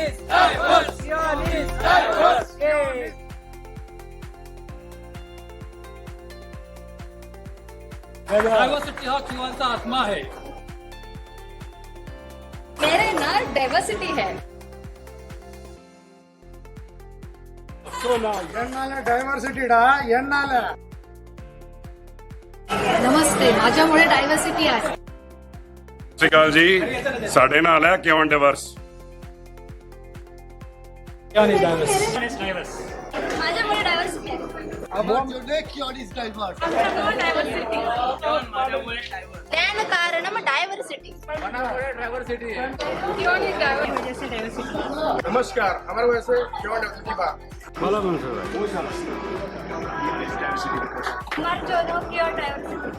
is diverse. Kion is diverse. Diversity हा किवांचा आत्मा आहे. मेरे ना डाइवर्सिटी है. डायव्हर्सिटी नमस्ते, माझ्यामुळे डायव्हर्सिटी आहे. ਸਤਿ ਸ਼੍ਰੀ ਅਕਾਲ ਜੀ, ਸਾਡੇ ਨਾਲ ਹੈ ਕਿਉਨ ਡਿਵਰਸ. Kion is diverse. माझ्यामुळे डायव्हर्सिटी आहे. Kion is diverse. डायव्हर्सिटी त्यान कारणम डायव्हर्सिटी. कियोन इज डायवर्स वजह से डायवर्सिटी. नमस्कार, हमारे वैसे क्यों डायवर्सिटी बा हमारे जो लोग कियोन डायवर्सिटी.